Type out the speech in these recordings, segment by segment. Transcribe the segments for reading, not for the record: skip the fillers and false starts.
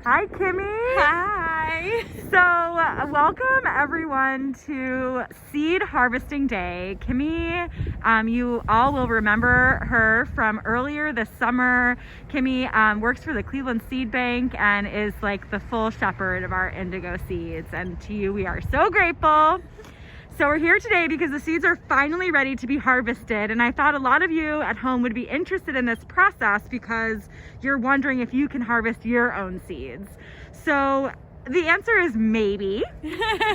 Hi, Kimmy. Hi. So, welcome everyone to Seed Harvesting Day. Kimmy, you all will remember her from earlier this summer. Kimmy works for the Cleveland Seed Bank and is like the full shepherd of our Indigo Seeds. And to you, we are so grateful. So we're here today because the seeds are finally ready to be harvested, and I thought a lot of you at home would be interested in this process because you're wondering if you can harvest your own seeds. So the answer is maybe,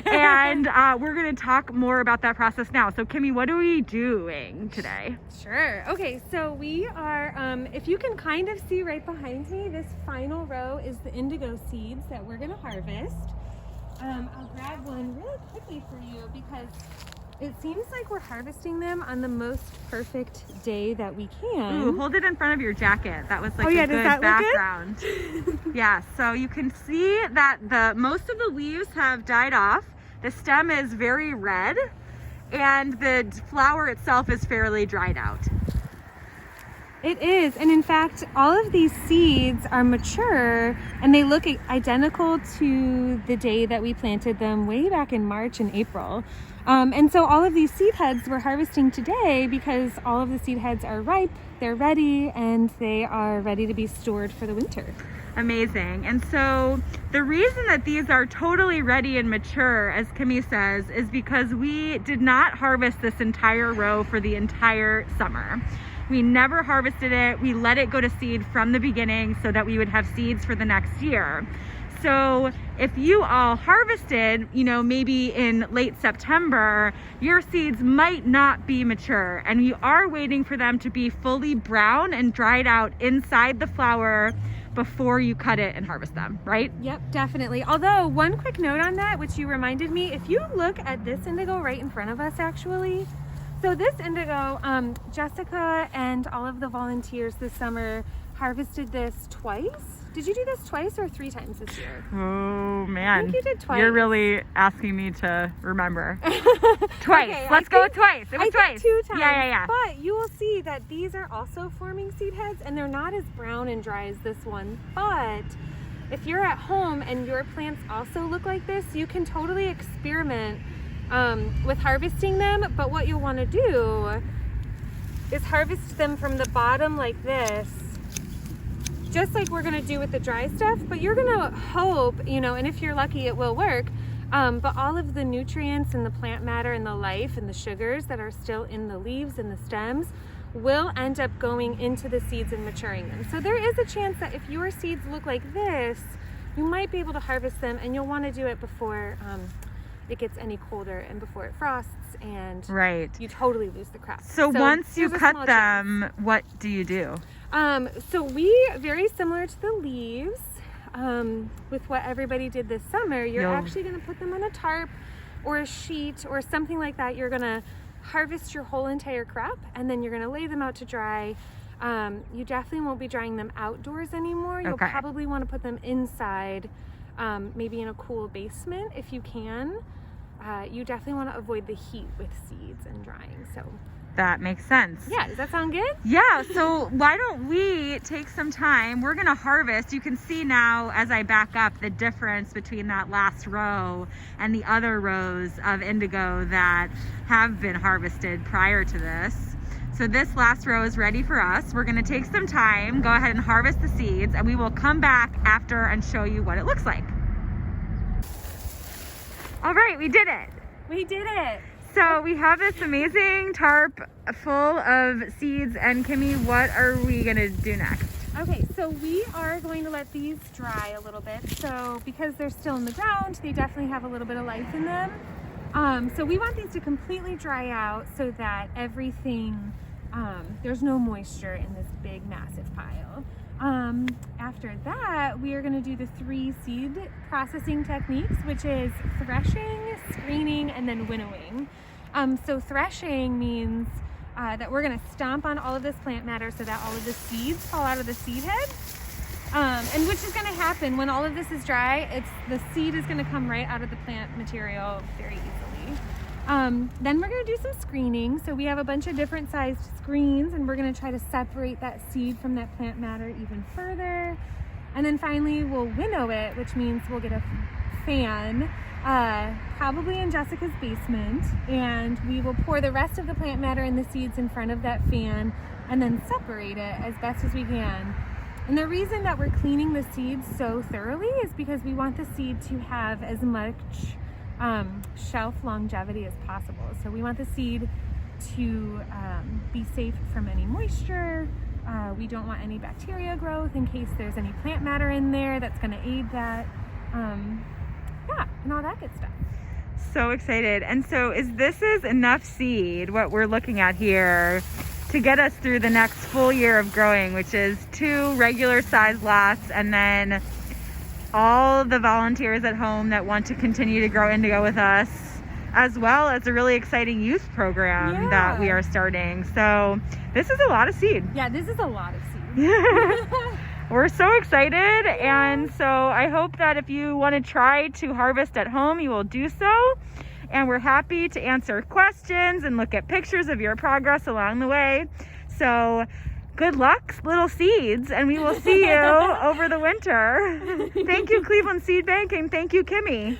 and we're going to talk more about that process now. So Kimmy, what are we doing today? Sure. Okay, so we are, if you can kind of see right behind me, this final row is the indigo seeds that we're going to harvest. I'll grab one really quickly for you because it seems like we're harvesting them on the most perfect day that we can. Ooh, hold it in front of your jacket. That was like a good does that background. Yeah, so you can see that most of the leaves have died off. The stem is very red and the flower itself is fairly dried out. It is, and in fact, all of these seeds are mature and they look identical to the day that we planted them way back in March and April. And so all of these seed heads we're harvesting today because all of the seed heads are ripe, they're ready, and they are ready to be stored for the winter. Amazing. And so the reason that these are totally ready and mature, as Kimmy says, is because we did not harvest this entire row for the entire summer. We never harvested it. We let it go to seed from the beginning so that we would have seeds for the next year. So if you all harvested, maybe in late September, your seeds might not be mature and you are waiting for them to be fully brown and dried out inside the flower before you cut it and harvest them, right? Yep, definitely. Although one quick note on that, which you reminded me, if you look at this indigo right in front of us actually, so this indigo, Jessica and all of the volunteers this summer harvested this twice. Did you do this twice or 3 times this year? Oh man, I think you did twice. You're really asking me to remember. Twice. Okay, Let's go with twice. It was twice. 2 times. Yeah. But you will see that these are also forming seed heads and they're not as brown and dry as this one. But if you're at home and your plants also look like this, you can totally experiment with harvesting them. But what you'll want to do is harvest them from the bottom like this, just like we're going to do with the dry stuff. But you're going to hope, and if you're lucky it will work, but all of the nutrients and the plant matter and the life and the sugars that are still in the leaves and the stems will end up going into the seeds and maturing them. So there is a chance that if your seeds look like this, you might be able to harvest them, and you'll want to do it before it gets any colder and before it frosts and you totally lose the crop. So once you cut them, what do you do? So we, very similar to the leaves, with what everybody did this summer, you're actually going to put them on a tarp or a sheet or something like that. You're going to harvest your whole entire crop and then you're going to lay them out to dry. You definitely won't be drying them outdoors anymore. You'll probably want to put them inside, maybe in a cool basement if you can. You definitely want to avoid the heat with seeds and drying. So that makes sense. Yeah, does that sound good? Yeah, so why don't we take some time? We're gonna harvest. You can see now as I back up the difference between that last row and the other rows of indigo that have been harvested prior to this. So this last row is ready for us. We're gonna take some time, go ahead and harvest the seeds, and we will come back after and show you what it looks like. All right, we did it. We did it. So we have this amazing tarp full of seeds, and Kimmy, what are we gonna do next? Okay, so we are going to let these dry a little bit. So because they're still in the ground, they definitely have a little bit of life in them. So we want these to completely dry out so that everything, there's no moisture in this big massive pile. After that, we are going to do the 3 seed processing techniques, which is threshing, screening, and then winnowing. So threshing means that we're going to stomp on all of this plant matter so that all of the seeds fall out of the seed head. And which is going to happen when all of this is dry. The seed is going to come right out of the plant material very easily. Then we're going to do some screening. So we have a bunch of different sized screens, and we're going to try to separate that seed from that plant matter even further. And then finally we'll winnow it, which means we'll get a fan, probably in Jessica's basement, and we will pour the rest of the plant matter and the seeds in front of that fan and then separate it as best as we can. And the reason that we're cleaning the seeds so thoroughly is because we want the seed to have as much shelf longevity as possible. So we want the seed to be safe from any moisture. We don't want any bacteria growth in case there's any plant matter in there that's going to aid that. Yeah, and all that good stuff. So excited. And so this is enough seed, what we're looking at here, to get us through the next full year of growing, which is 2 regular size lots, and then all the volunteers at home that want to continue to grow indigo with us, as well as a really exciting youth program that we are starting. So this is a lot of seed. Yeah, this is a lot of seed. We're so excited, and so I hope that if you want to try to harvest at home, you will do so. And we're happy to answer questions and look at pictures of your progress along the way. So good luck, little seeds, and we will see you over the winter. Thank you, Cleveland Seed Bank, and thank you, Kimmy.